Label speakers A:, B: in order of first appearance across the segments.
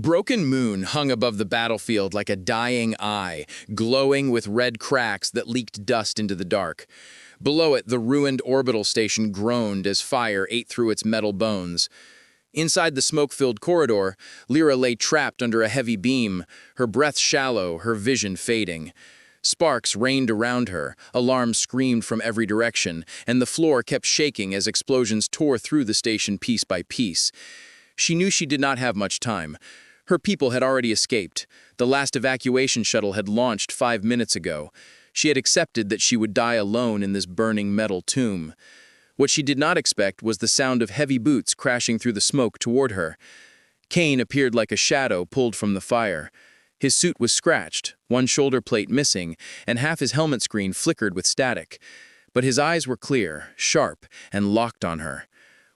A: Broken Moon hung above the battlefield like a dying eye, glowing with red cracks that leaked dust into the dark. Below it, the ruined orbital station groaned as fire ate through its metal bones. Inside the smoke-filled corridor, Lyra lay trapped under a heavy beam, her breath shallow, her vision fading. Sparks rained around her, alarms screamed from every direction, and the floor kept shaking as explosions tore through the station piece by piece. She knew she did not have much time. Her people had already escaped. The last evacuation shuttle had launched 5 minutes ago. She had accepted that she would die alone in this burning metal tomb. What she did not expect was the sound of heavy boots crashing through the smoke toward her. Kane appeared like a shadow pulled from the fire. His suit was scratched, one shoulder plate missing, and half his helmet screen flickered with static. But his eyes were clear, sharp, and locked on her.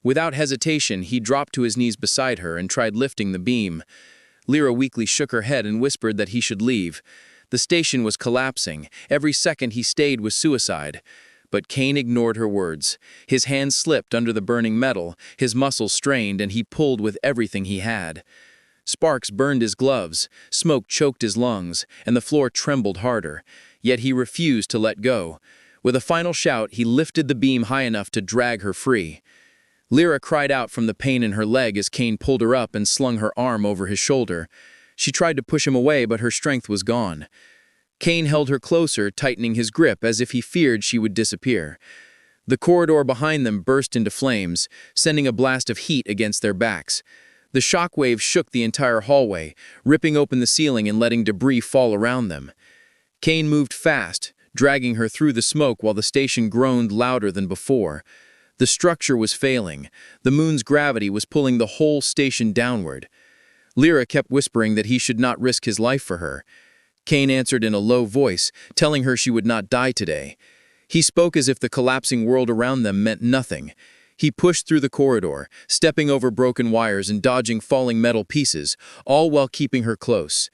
A: Without hesitation, he dropped to his knees beside her and tried lifting the beam. Lyra weakly shook her head and whispered that he should leave. The station was collapsing. Every second he stayed was suicide. But Kane ignored her words. His hands slipped under the burning metal, his muscles strained, and he pulled with everything he had. Sparks burned his gloves, smoke choked his lungs, and the floor trembled harder. Yet he refused to let go. With a final shout, he lifted the beam high enough to drag her free. Lyra cried out from the pain in her leg as Kane pulled her up and slung her arm over his shoulder. She tried to push him away, but her strength was gone. Kane held her closer, tightening his grip as if he feared she would disappear. The corridor behind them burst into flames, sending a blast of heat against their backs. The shockwave shook the entire hallway, ripping open the ceiling and letting debris fall around them. Kane moved fast, dragging her through the smoke while the station groaned louder than before. The structure was failing. The moon's gravity was pulling the whole station downward. Lyra kept whispering that he should not risk his life for her. Kane answered in a low voice, telling her she would not die today. He spoke as if the collapsing world around them meant nothing. He pushed through the corridor, stepping over broken wires and dodging falling metal pieces, all while keeping her close.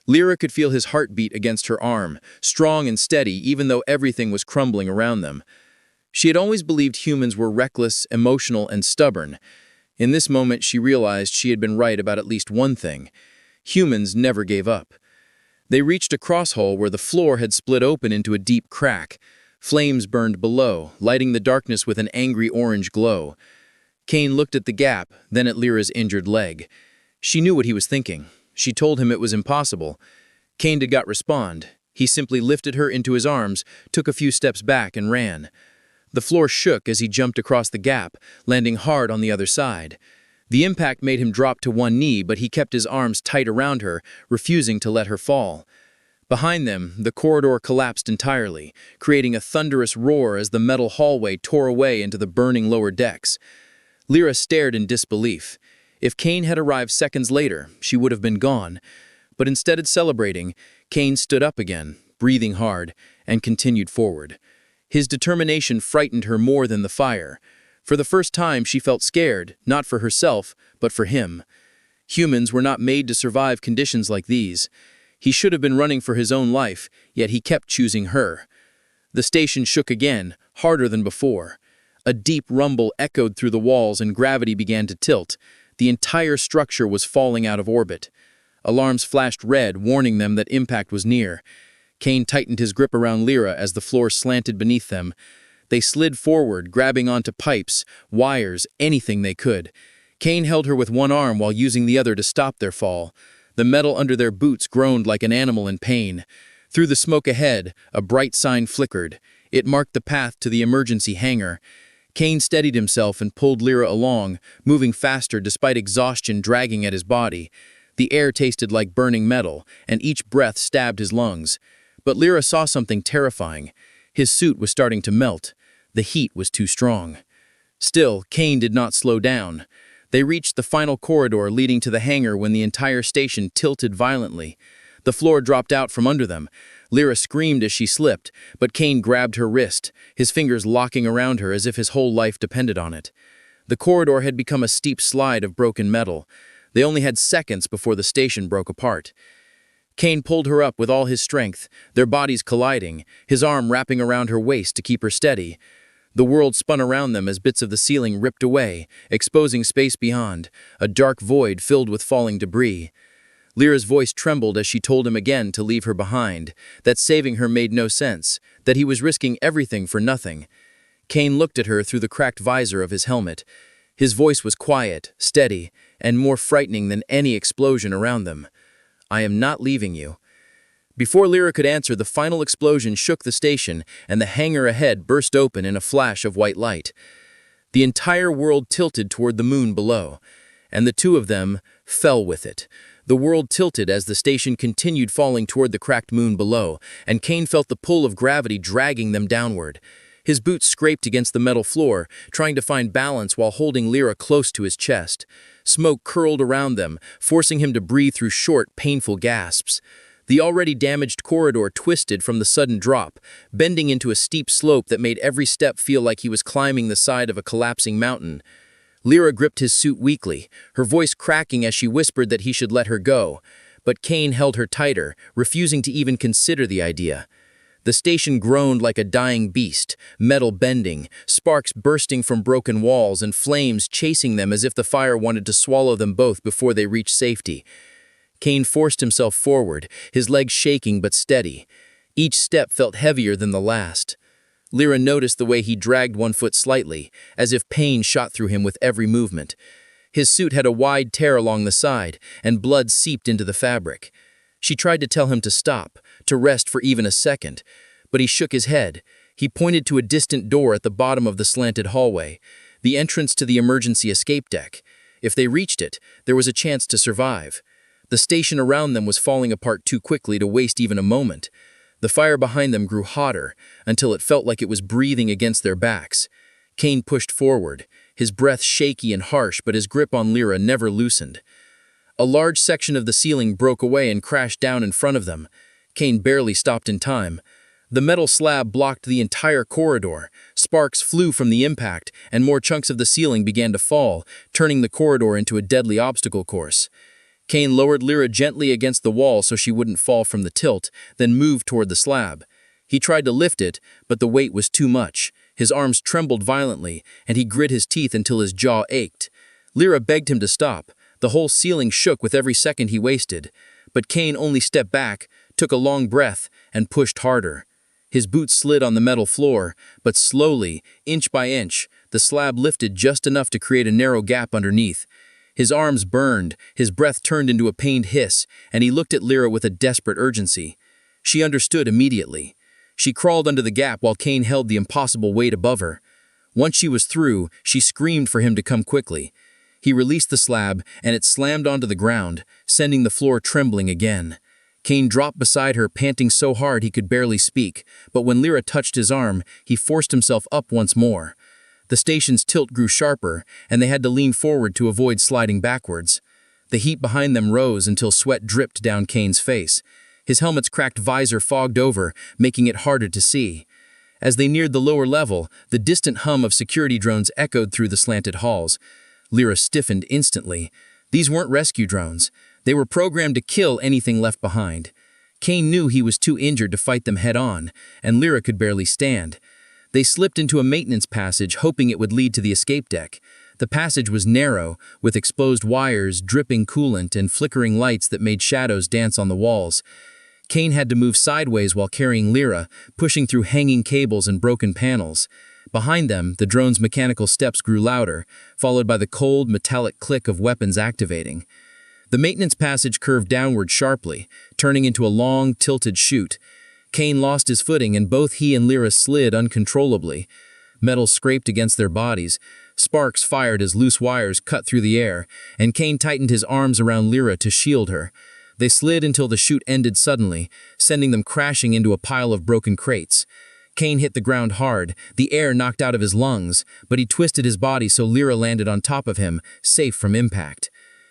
A: Lyra could feel his heartbeat against her arm, strong and steady even though everything was crumbling around them. She had always believed humans were reckless, emotional, and stubborn. In this moment, she realized she had been right about at least one thing. Humans never gave up. They reached a crosshole where the floor had split open into a deep crack. Flames burned below, lighting the darkness with an angry orange glow. Kane looked at the gap, then at Lyra's injured leg. She knew what he was thinking. She told him it was impossible. Kane did not respond. He simply lifted her into his arms, took a few steps back, and ran. The floor shook as he jumped across the gap, landing hard on the other side. The impact made him drop to one knee, but he kept his arms tight around her, refusing to let her fall. Behind them, the corridor collapsed entirely, creating a thunderous roar as the metal hallway tore away into the burning lower decks. Lyra stared in disbelief. If Kane had arrived seconds later, she would have been gone. But instead of celebrating, Kane stood up again, breathing hard, and continued forward. His determination frightened her more than the fire. For the first time, she felt scared, not for herself, but for him. Humans were not made to survive conditions like these. He should have been running for his own life, yet he kept choosing her. The station shook again, harder than before. A deep rumble echoed through the walls and gravity began to tilt. The entire structure was falling out of orbit. Alarms flashed red, warning them that impact was near. Kane tightened his grip around Lyra as the floor slanted beneath them. They slid forward, grabbing onto pipes, wires, anything they could. Kane held her with one arm while using the other to stop their fall. The metal under their boots groaned like an animal in pain. Through the smoke ahead, a bright sign flickered. It marked the path to the emergency hangar. Kane steadied himself and pulled Lyra along, moving faster despite exhaustion dragging at his body. The air tasted like burning metal, and each breath stabbed his lungs. But Lyra saw something terrifying. His suit was starting to melt. The heat was too strong. Still, Kane did not slow down. They reached the final corridor leading to the hangar when the entire station tilted violently. The floor dropped out from under them. Lyra screamed as she slipped, but Kane grabbed her wrist, his fingers locking around her as if his whole life depended on it. The corridor had become a steep slide of broken metal. They only had seconds before the station broke apart. Kane pulled her up with all his strength, their bodies colliding, his arm wrapping around her waist to keep her steady. The world spun around them as bits of the ceiling ripped away, exposing space beyond, a dark void filled with falling debris. Lyra's voice trembled as she told him again to leave her behind, that saving her made no sense, that he was risking everything for nothing. Kane looked at her through the cracked visor of his helmet. His voice was quiet, steady, and more frightening than any explosion around them. "I am not leaving you." Before Lyra could answer, the final explosion shook the station, and the hangar ahead burst open in a flash of white light. The entire world tilted toward the moon below, and the two of them fell with it. The world tilted as the station continued falling toward the cracked moon below, and Kane felt the pull of gravity dragging them downward. His boots scraped against the metal floor, trying to find balance while holding Lyra close to his chest. Smoke curled around them, forcing him to breathe through short, painful gasps. The already damaged corridor twisted from the sudden drop, bending into a steep slope that made every step feel like he was climbing the side of a collapsing mountain. Lyra gripped his suit weakly, her voice cracking as she whispered that he should let her go. But Kane held her tighter, refusing to even consider the idea. The station groaned like a dying beast, metal bending, sparks bursting from broken walls and flames chasing them as if the fire wanted to swallow them both before they reached safety. Kane forced himself forward, his legs shaking but steady. Each step felt heavier than the last. Lyra noticed the way he dragged one foot slightly, as if pain shot through him with every movement. His suit had a wide tear along the side, and blood seeped into the fabric. She tried to tell him to stop, to rest for even a second, but he shook his head. He pointed to a distant door at the bottom of the slanted hallway, the entrance to the emergency escape deck. If they reached it, there was a chance to survive. The station around them was falling apart too quickly to waste even a moment. The fire behind them grew hotter, until it felt like it was breathing against their backs. Kane pushed forward, his breath shaky and harsh, but his grip on Lyra never loosened. A large section of the ceiling broke away and crashed down in front of them. Kane barely stopped in time. The metal slab blocked the entire corridor. Sparks flew from the impact, and more chunks of the ceiling began to fall, turning the corridor into a deadly obstacle course. Kane lowered Lyra gently against the wall so she wouldn't fall from the tilt, then moved toward the slab. He tried to lift it, but the weight was too much. His arms trembled violently, and he grit his teeth until his jaw ached. Lyra begged him to stop. The whole ceiling shook with every second he wasted. But Kane only stepped back, took a long breath, and pushed harder. His boots slid on the metal floor, but slowly, inch by inch, the slab lifted just enough to create a narrow gap underneath. His arms burned, his breath turned into a pained hiss, and he looked at Lyra with a desperate urgency. She understood immediately. She crawled under the gap while Kane held the impossible weight above her. Once she was through, she screamed for him to come quickly. He released the slab, and it slammed onto the ground, sending the floor trembling again. Kane dropped beside her, panting so hard he could barely speak, but when Lyra touched his arm, he forced himself up once more. The station's tilt grew sharper, and they had to lean forward to avoid sliding backwards. The heat behind them rose until sweat dripped down Kane's face. His helmet's cracked visor fogged over, making it harder to see. As they neared the lower level, the distant hum of security drones echoed through the slanted halls. Lyra stiffened instantly. These weren't rescue drones. They were programmed to kill anything left behind. Kane knew he was too injured to fight them head-on, and Lyra could barely stand. They slipped into a maintenance passage, hoping it would lead to the escape deck. The passage was narrow, with exposed wires, dripping coolant, and flickering lights that made shadows dance on the walls. Kane had to move sideways while carrying Lyra, pushing through hanging cables and broken panels. Behind them, the drone's mechanical steps grew louder, followed by the cold, metallic click of weapons activating. The maintenance passage curved downward sharply, turning into a long, tilted chute. Kane lost his footing, and both he and Lyra slid uncontrollably. Metal scraped against their bodies. Sparks fired as loose wires cut through the air, and Kane tightened his arms around Lyra to shield her. They slid until the chute ended suddenly, sending them crashing into a pile of broken crates. Kane hit the ground hard, the air knocked out of his lungs, but he twisted his body so Lyra landed on top of him, safe from impact.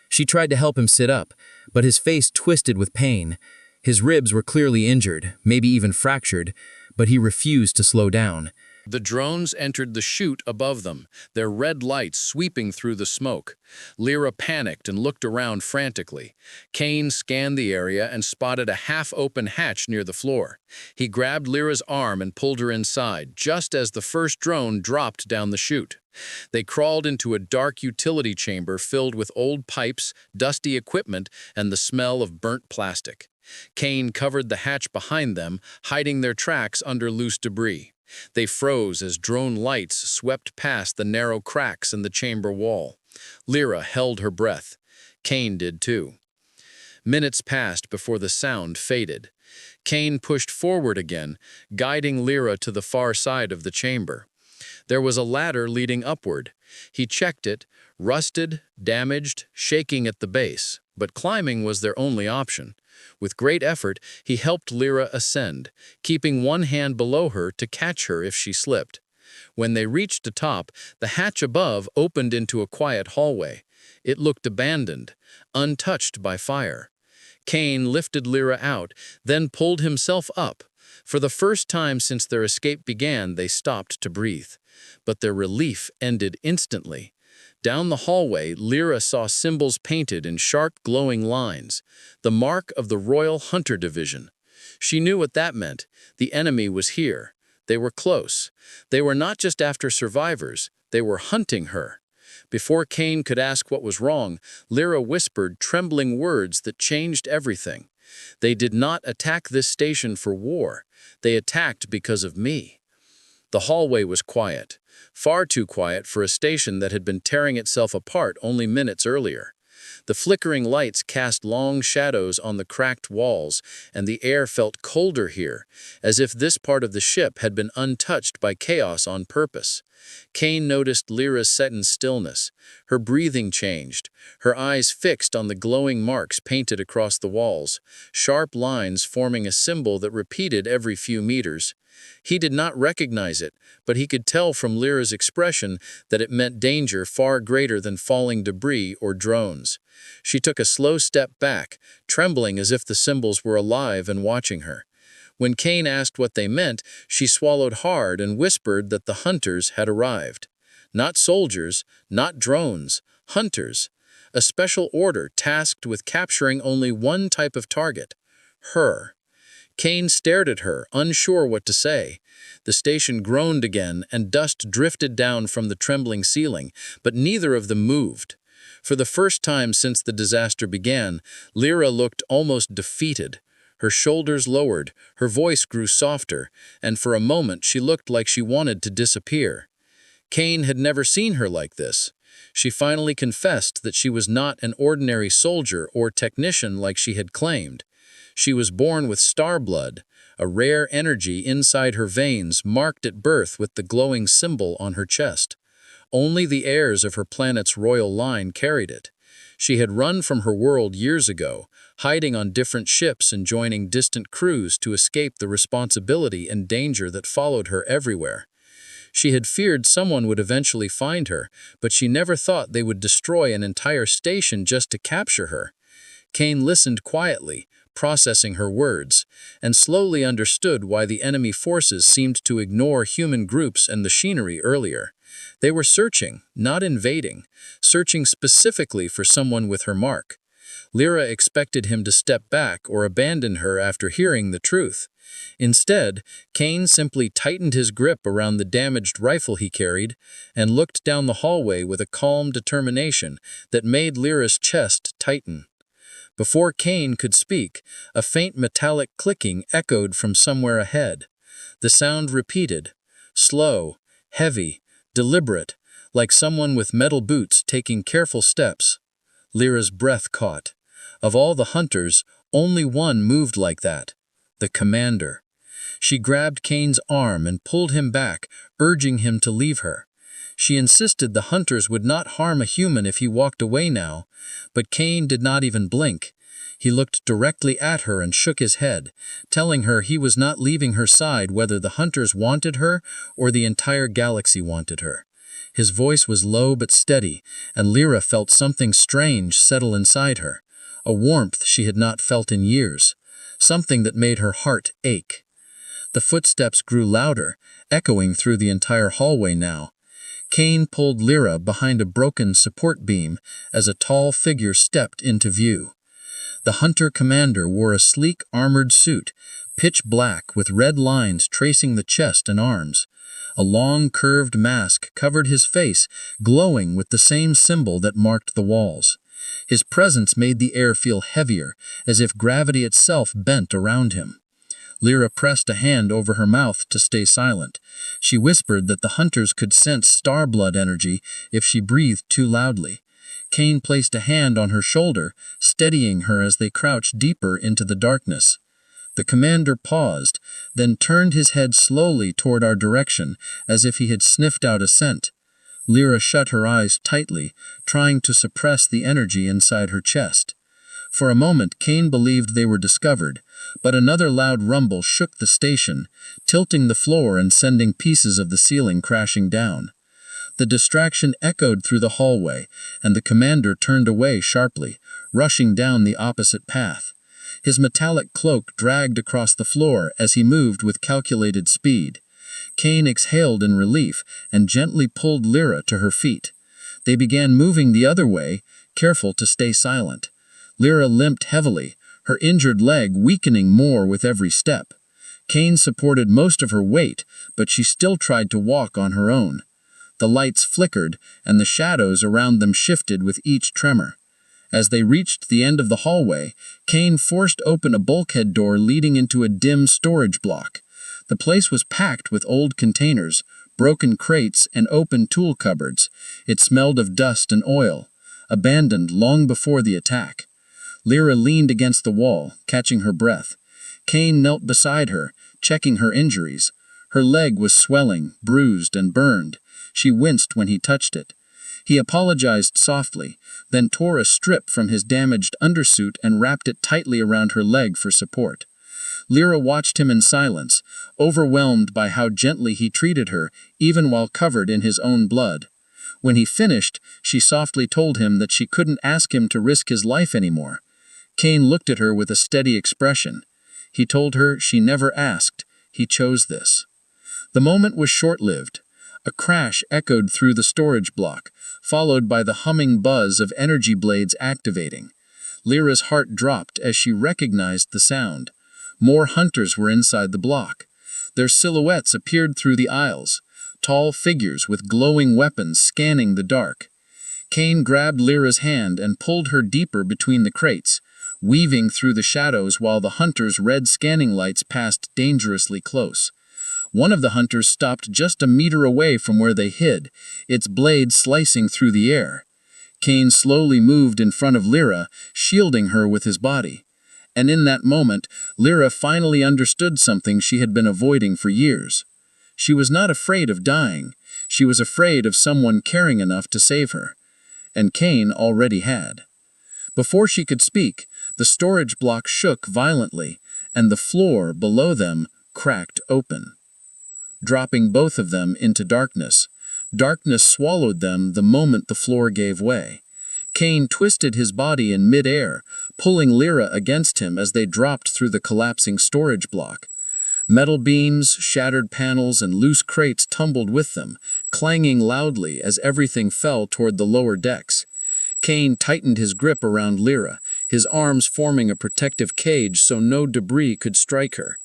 A: She tried to help him sit up, but his face twisted with pain. His ribs were clearly injured, maybe even fractured, but he refused to slow down.
B: The drones entered the chute above them, their red lights sweeping through the smoke. Lyra panicked and looked around frantically. Kane scanned the area and spotted a half-open hatch near the floor. He grabbed Lyra's arm and pulled her inside, just as the first drone dropped down the chute. They crawled into a dark utility chamber filled with old pipes, dusty equipment, and the smell of burnt plastic. Kane covered the hatch behind them, hiding their tracks under loose debris. They froze as drone lights swept past the narrow cracks in the chamber wall. Lyra held her breath. Kane did too. Minutes passed before the sound faded. Kane pushed forward again, guiding Lyra to the far side of the chamber. There was a ladder leading upward. He checked it, rusted, damaged, shaking at the base, but climbing was their only option. With great effort, he helped Lyra ascend, keeping one hand below her to catch her if she slipped. When they reached the top, the hatch above opened into a quiet hallway. It looked abandoned, untouched by fire. Kane lifted Lyra out, then pulled himself up. For the first time since their escape began, they stopped to breathe. But their relief ended instantly. Down the hallway, Lyra saw symbols painted in sharp, glowing lines, the mark of the Royal Hunter Division. She knew what that meant. The enemy was here. They were close. They were not just after survivors, they were hunting her. Before Kane could ask what was wrong, Lyra whispered trembling words that changed everything. They did not attack this station for war. They attacked because of me. The hallway was quiet, far too quiet for a station that had been tearing itself apart only minutes earlier. The flickering lights cast long shadows on the cracked walls, and the air felt colder here, as if this part of the ship had been untouched by chaos on purpose. Kane noticed Lyra's sudden stillness. Her breathing changed, her eyes fixed on the glowing marks painted across the walls, sharp lines forming a symbol that repeated every few meters. He did not recognize it, but he could tell from Lyra's expression that it meant danger far greater than falling debris or drones. She took a slow step back, trembling as if the symbols were alive and watching her. When Kane asked what they meant, she swallowed hard and whispered that the hunters had arrived. Not soldiers, not drones, hunters. A special order tasked with capturing only one type of target, her. Kane stared at her, unsure what to say. The station groaned again, and dust drifted down from the trembling ceiling, but neither of them moved. For the first time since the disaster began, Lyra looked almost defeated. Her shoulders lowered, her voice grew softer, and for a moment she looked like she wanted to disappear. Kane had never seen her like this. She finally confessed that she was not an ordinary soldier or technician like she had claimed. She was born with star blood, a rare energy inside her veins marked at birth with the glowing symbol on her chest. Only the heirs of her planet's royal line carried it. She had run from her world years ago, hiding on different ships and joining distant crews to escape the responsibility and danger that followed her everywhere. She had feared someone would eventually find her, but she never thought they would destroy an entire station just to capture her. Kane listened quietly, processing her words, and slowly understood why the enemy forces seemed to ignore human groups and machinery earlier. They were searching, not invading, searching specifically for someone with her mark. Lyra expected him to step back or abandon her after hearing the truth. Instead, Kane simply tightened his grip around the damaged rifle he carried and looked down the hallway with a calm determination that made Lyra's chest tighten. Before Kane could speak, a faint metallic clicking echoed from somewhere ahead. The sound repeated, slow, heavy, deliberate, like someone with metal boots taking careful steps. Lyra's breath caught. Of all the hunters, only one moved like that, the commander. She grabbed Kane's arm and pulled him back, urging him to leave her. She insisted the hunters would not harm a human if he walked away now, but Kane did not even blink. He looked directly at her and shook his head, telling her he was not leaving her side whether the hunters wanted her or the entire galaxy wanted her. His voice was low but steady, and Lyra felt something strange settle inside her, a warmth she had not felt in years, something that made her heart ache. The footsteps grew louder, echoing through the entire hallway now. Kane pulled Lyra behind a broken support beam as a tall figure stepped into view. The hunter commander wore a sleek, armored suit,
C: pitch black with red lines tracing the chest and arms. A long, curved mask covered his face, glowing with the same symbol that marked the walls. His presence made the air feel heavier, as if gravity itself bent around him. Lyra pressed a hand over her mouth to stay silent. She whispered that the hunters could sense star blood energy if she breathed too loudly. Kane placed a hand on her shoulder, steadying her as they crouched deeper into the darkness. The commander paused, then turned his head slowly toward our direction, as if he had sniffed out a scent. Lyra shut her eyes tightly, trying to suppress the energy inside her chest. For a moment, Kane believed they were discovered, but another loud rumble shook the station, tilting the floor and sending pieces of the ceiling crashing down. The distraction echoed through the hallway, and the commander turned away sharply, rushing down the opposite path. His metallic cloak dragged across the floor as he moved with calculated speed. Kane exhaled in relief and gently pulled Lyra to her feet. They began moving the other way, careful to stay silent. Lyra limped heavily, her injured leg weakening more with every step. Kane supported most of her weight, but she still tried to walk on her own. The lights flickered, and the shadows around them shifted with each tremor. As they reached the end of the hallway, Kane forced open a bulkhead door leading into a dim storage block. The place was packed with old containers, broken crates, and open tool cupboards. It smelled of dust and oil, abandoned long before the attack. Lyra leaned against the wall, catching her breath. Kane knelt beside her, checking her injuries. Her leg was swelling, bruised, and burned. She winced when he touched it. He apologized softly, then tore a strip from his damaged undersuit and wrapped it tightly around her leg for support. Lyra watched him in silence, overwhelmed by how gently he treated her, even while covered in his own blood. When he finished, she softly told him that she couldn't ask him to risk his life anymore. Kane looked at her with a steady expression. He told her she never asked, he chose this. The moment was short-lived. A crash echoed through the storage block, followed by the humming buzz of energy blades activating. Lyra's heart dropped as she recognized the sound. More hunters were inside the block. Their silhouettes appeared through the aisles, tall figures with glowing weapons scanning the dark. Kane grabbed Lyra's hand and pulled her deeper between the crates, weaving through the shadows while the hunters' red scanning lights passed dangerously close. One of the hunters stopped just a meter away from where they hid, its blade slicing through the air. Kane slowly moved in front of Lyra, shielding her with his body. And in that moment, Lyra finally understood something she had been avoiding for years. She was not afraid of dying. She was afraid of someone caring enough to save her. And Kane already had. Before she could speak, the storage block shook violently, and the floor below them cracked open, dropping both of them into darkness. Darkness swallowed them the moment the floor gave way. Kane twisted his body in mid-air, pulling Lyra against him as they dropped through the collapsing storage block. Metal beams, shattered panels, and loose crates tumbled with them, clanging loudly as everything fell toward the lower decks. Kane tightened his grip around Lyra, his arms forming a protective cage so no debris could strike her.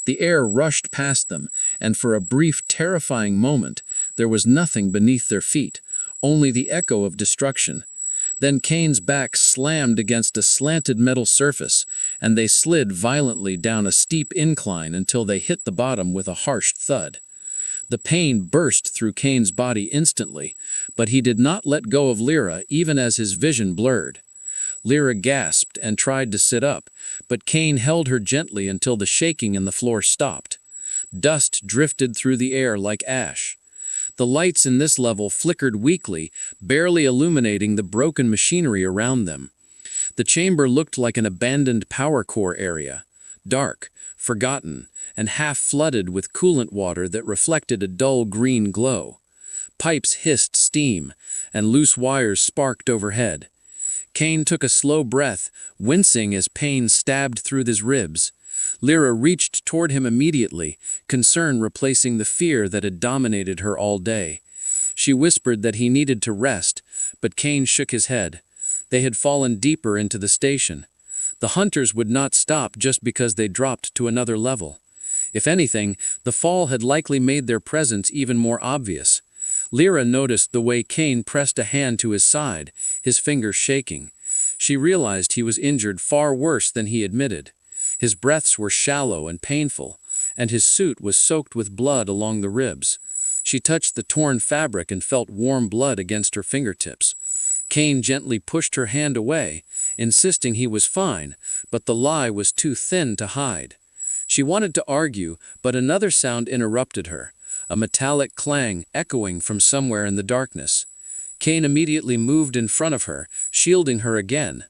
C: The air rushed past them, and for a brief, terrifying moment, there was nothing beneath their feet, only the echo of destruction. Then Kane's back slammed against a slanted metal surface, and they slid violently down a steep incline until they hit the bottom with a harsh thud. The pain burst through Kane's body instantly, but he did not let go of Lyra even as his vision blurred. Lyra gasped and tried to sit up, but Kane held her gently until the shaking in the floor stopped. Dust drifted through the air like ash. The lights in this level flickered weakly, barely illuminating the broken machinery around them. The chamber looked like an abandoned power core area, dark, forgotten, and half flooded with coolant water that reflected a dull green glow. Pipes hissed steam, and loose wires sparked overhead. Kane took a slow breath, wincing as pain stabbed through his ribs. Lyra reached toward him immediately, concern replacing the fear that had dominated her all day. She whispered that he needed to rest, but Kane shook his head. They had fallen deeper into the station.
B: The hunters would not stop just because they dropped to another level. If anything, the fall had likely made their presence even more obvious. Lyra noticed the way Cain pressed a hand to his side, his fingers shaking. She realized he was injured far worse than he admitted. His breaths were shallow and painful, and his suit was soaked with blood along the ribs. She touched the torn fabric and felt warm blood against her fingertips. Cain gently pushed her hand away, insisting he was fine, but the lie was too thin to hide. She wanted to argue, but another sound interrupted her, a metallic clang echoing from somewhere in the darkness. Cain immediately moved in front of her, shielding her again.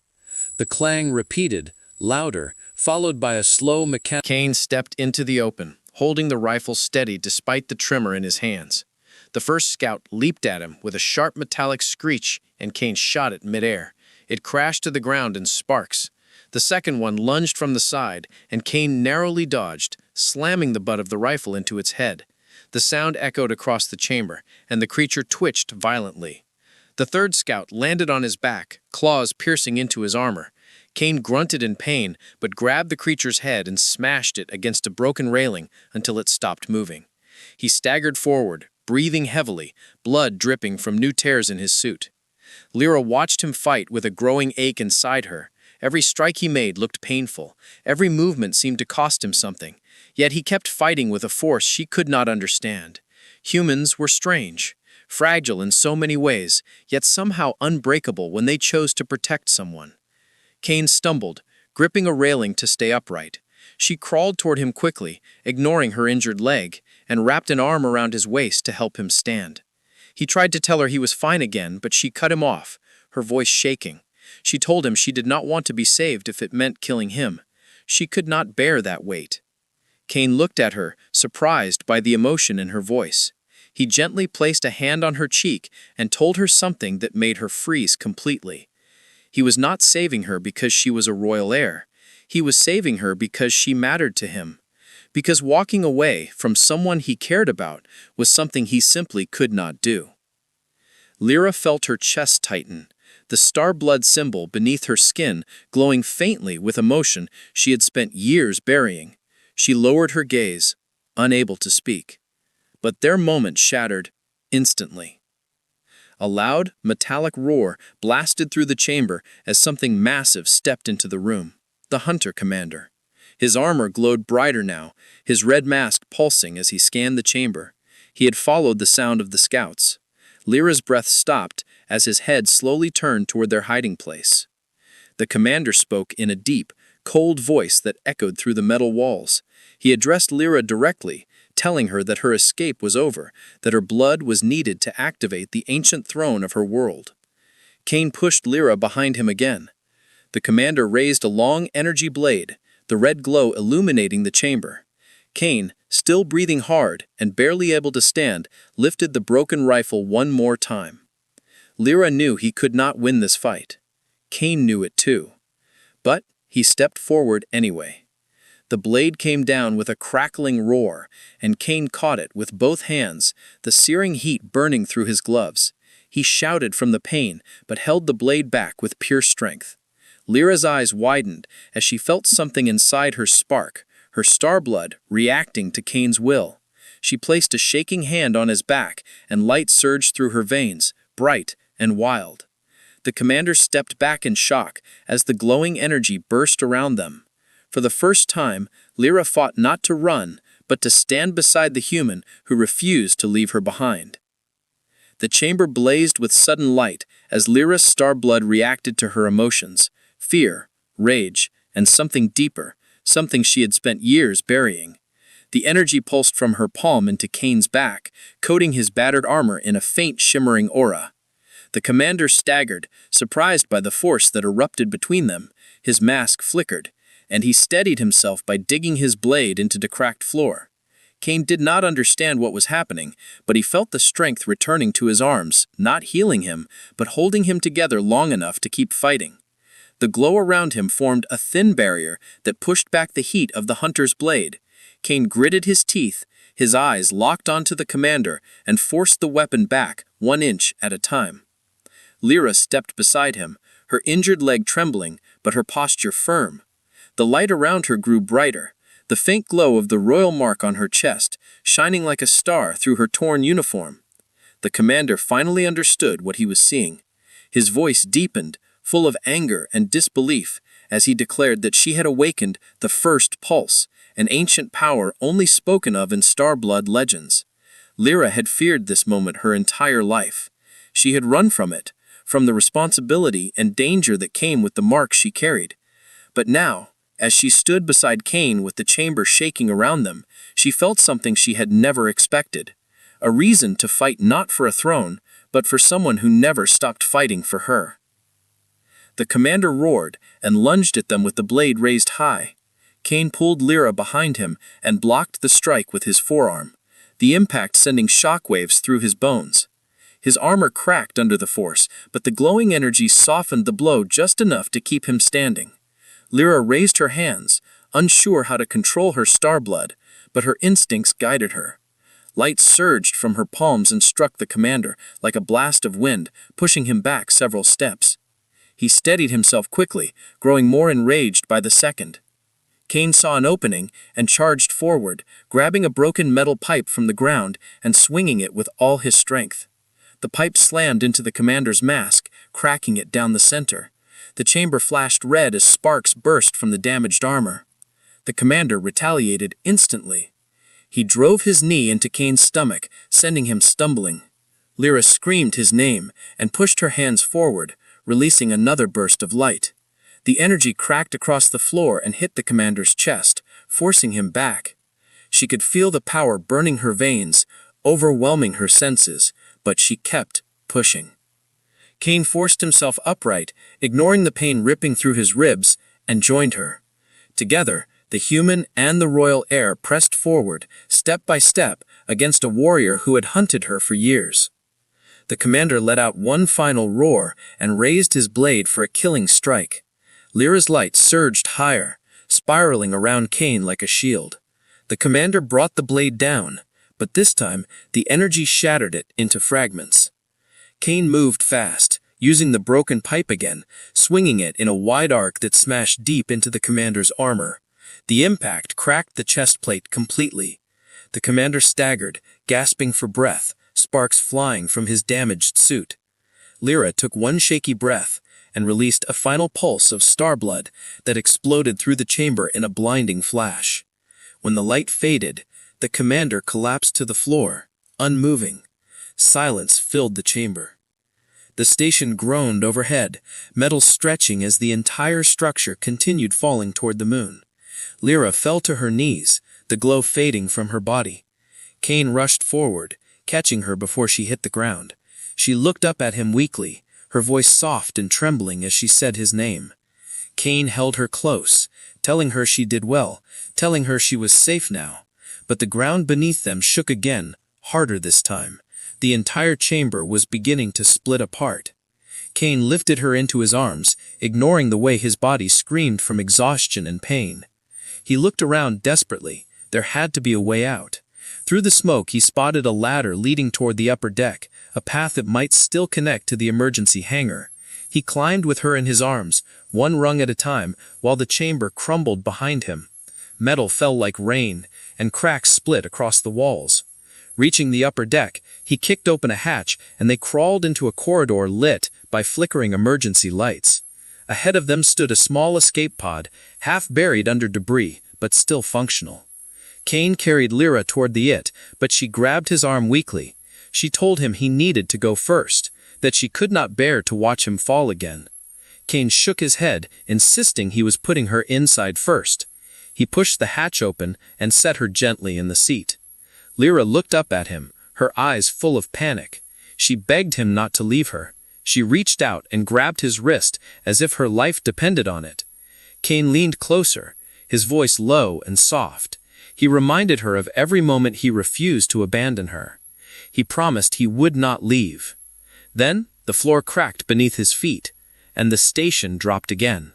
B: The clang repeated, louder, followed by a slow mechanical.
D: Cain stepped into the open, holding the rifle steady despite the tremor in his hands. The first scout leaped at him with a sharp metallic screech, and Cain shot it midair. It crashed to the ground in sparks. The second one lunged from the side, and Cain narrowly dodged, slamming the butt of the rifle into its head. The sound echoed across the chamber, and the creature twitched violently. The third scout landed on his back, claws piercing into his armor. Cain grunted in pain, but grabbed the creature's head and smashed it against a broken railing until it stopped moving. He staggered forward, breathing heavily, blood dripping from new tears in his suit. Lyra watched him fight with a growing ache inside her. Every strike he made looked painful. Every movement seemed to cost him something. Yet he kept fighting with a force she could not understand. Humans were strange, fragile in so many ways, yet somehow unbreakable when they chose to protect someone. Cain stumbled, gripping a railing to stay upright. She crawled toward him quickly, ignoring her injured leg, and wrapped an arm around his waist to help him stand. He tried to tell her he was fine again, but she cut him off, her voice shaking. She told him she did not want to be saved if it meant killing him. She could not bear that weight. Cain looked at her, surprised by the emotion in her voice. He gently placed a hand on her cheek and told her something that made her freeze completely. He was not saving her because she was a royal heir. He was saving her because she mattered to him. Because walking away from someone he cared about was something he simply could not do. Lyra felt her chest tighten, the star blood symbol beneath her skin glowing faintly with emotion she had spent years burying. She lowered her gaze, unable to speak. But their moment shattered instantly. A loud, metallic roar blasted through the chamber as something massive stepped into the room. The hunter commander. His armor glowed brighter now, his red mask pulsing as he scanned the chamber. He had followed the sound of the scouts. Lyra's breath stopped as his head slowly turned toward their hiding place. The commander spoke in a deep, cold voice that echoed through the metal walls. He addressed Lyra directly, telling her that her escape was over, that her blood was needed to activate the ancient throne of her world. Cain pushed Lyra behind him again. The commander raised a long energy blade, the red glow illuminating the chamber. Cain, still breathing hard and barely able to stand, lifted the broken rifle one more time. Lyra knew he could not win this fight. Cain knew it too. But he stepped forward anyway. The blade came down with a crackling roar, and Cain caught it with both hands, the searing heat burning through his gloves. He shouted from the pain, but held the blade back with pure strength. Lyra's eyes widened as she felt something inside her spark, her star blood reacting to Cain's will. She placed a shaking hand on his back, and light surged through her veins, bright and wild. The commander stepped back in shock as the glowing energy burst around them. For the first time, Lyra fought not to run, but to stand beside the human who refused to leave her behind. The chamber blazed with sudden light as Lyra's star blood reacted to her emotions, fear, rage, and something deeper, something she had spent years burying. The energy pulsed from her palm into Cain's back, coating his battered armor in a faint shimmering aura. The commander staggered, surprised by the force that erupted between them. His mask flickered, and he steadied himself by digging his blade into the cracked floor. Cain did not understand what was happening, but he felt the strength returning to his arms, not healing him, but holding him together long enough to keep fighting. The glow around him formed a thin barrier that pushed back the heat of the hunter's blade. Cain gritted his teeth, his eyes locked onto the commander, and forced the weapon back 1 inch at a time. Lyra stepped beside him, her injured leg trembling, but her posture firm, The light around her grew brighter, the faint glow of the royal mark on her chest, shining like a star through her torn uniform. The commander finally understood what he was seeing. His voice deepened, full of anger and disbelief, as he declared that she had awakened the first pulse, an ancient power only spoken of in Starblood legends. Lyra had feared this moment her entire life. She had run from it, from the responsibility and danger that came with the mark she carried. But now, as she stood beside Cain with the chamber shaking around them, she felt something she had never expected. A reason to fight not for a throne, but for someone who never stopped fighting for her. The commander roared and lunged at them with the blade raised high. Cain pulled Lyra behind him and blocked the strike with his forearm, the impact sending shockwaves through his bones. His armor cracked under the force, but the glowing energy softened the blow just enough to keep him standing. Lyra raised her hands, unsure how to control her Starblood, but her instincts guided her. Light surged from her palms and struck the commander like a blast of wind, pushing him back several steps. He steadied himself quickly, growing more enraged by the second. Cain saw an opening and charged forward, grabbing a broken metal pipe from the ground and swinging it with all his strength. The pipe slammed into the commander's mask, cracking it down the center. The chamber flashed red as sparks burst from the damaged armor. The commander retaliated instantly. He drove his knee into Cain's stomach, sending him stumbling. Lyra screamed his name and pushed her hands forward, releasing another burst of light. The energy cracked across the floor and hit the commander's chest, forcing him back. She could feel the power burning her veins, overwhelming her senses, but she kept pushing. Cain forced himself upright, ignoring the pain ripping through his ribs, and joined her. Together, the human and the royal heir pressed forward, step by step, against a warrior who had hunted her for years. The commander let out one final roar and raised his blade for a killing strike. Lyra's light surged higher, spiraling around Cain like a shield. The commander brought the blade down, but this time the energy shattered it into fragments. Cain moved fast, using the broken pipe again, swinging it in a wide arc that smashed deep into the commander's armor. The impact cracked the chest plate completely. The commander staggered, gasping for breath, sparks flying from his damaged suit. Lyra took one shaky breath and released a final pulse of Starblood that exploded through the chamber in a blinding flash. When the light faded, the commander collapsed to the floor, unmoving. Silence filled the chamber. The station groaned overhead, metal stretching as the entire structure continued falling toward the moon. Lyra fell to her knees, the glow fading from her body. Cain rushed forward, catching her before she hit the ground. She looked up at him weakly, her voice soft and trembling as she said his name. Cain held her close, telling her she did well, telling her she was safe now. But the ground beneath them shook again, harder this time. The entire chamber was beginning to split apart. Cain lifted her into his arms, ignoring the way his body screamed from exhaustion and pain. He looked around desperately. There had to be a way out. Through the smoke he spotted a ladder leading toward the upper deck, a path that might still connect to the emergency hangar. He climbed with her in his arms, one rung at a time, while the chamber crumbled behind him. Metal fell like rain, and cracks split across the walls. Reaching the upper deck, he kicked open a hatch, and they crawled into a corridor lit by flickering emergency lights. Ahead of them stood a small escape pod, half buried under debris, but still functional. Cain carried Lyra toward the it, but she grabbed his arm weakly. She told him he needed to go first, that she could not bear to watch him fall again. Cain shook his head, insisting he was putting her inside first. He pushed the hatch open and set her gently in the seat. Lyra looked up at him, her eyes full of panic. She begged him not to leave her. She reached out and grabbed his wrist as if her life depended on it. Cain leaned closer, his voice low and soft. He reminded her of every moment he refused to abandon her. He promised he would not leave. Then the floor cracked beneath his feet, and the station dropped again.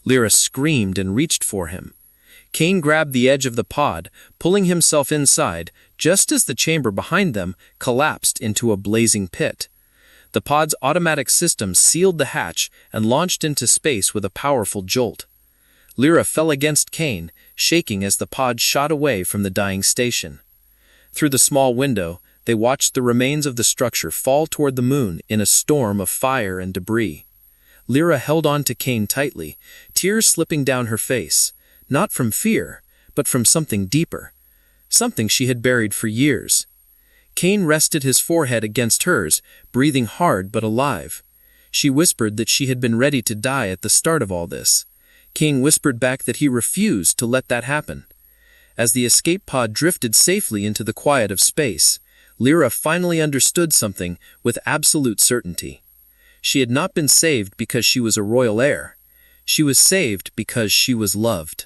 D: Lyra screamed and reached for him. Cain grabbed the edge of the pod, pulling himself inside, just as the chamber behind them collapsed into a blazing pit. The pod's automatic system sealed the hatch and launched into space with a powerful jolt.
E: Lyra fell against Kane, shaking as the pod shot away from the dying station. Through the small window, they watched the remains of the structure fall toward the moon in a storm of fire and debris. Lyra held on to Kane tightly, tears slipping down her face, not from fear, but from something deeper, something she had buried for years. Kane rested his forehead against hers, breathing hard but alive. She whispered that she had been ready to die at the start of all this. Kane whispered back that he refused to let that happen. As the escape pod drifted safely into the quiet of space, Lyra finally understood something with absolute certainty. She had not been saved because she was a royal heir. She was saved because she was loved.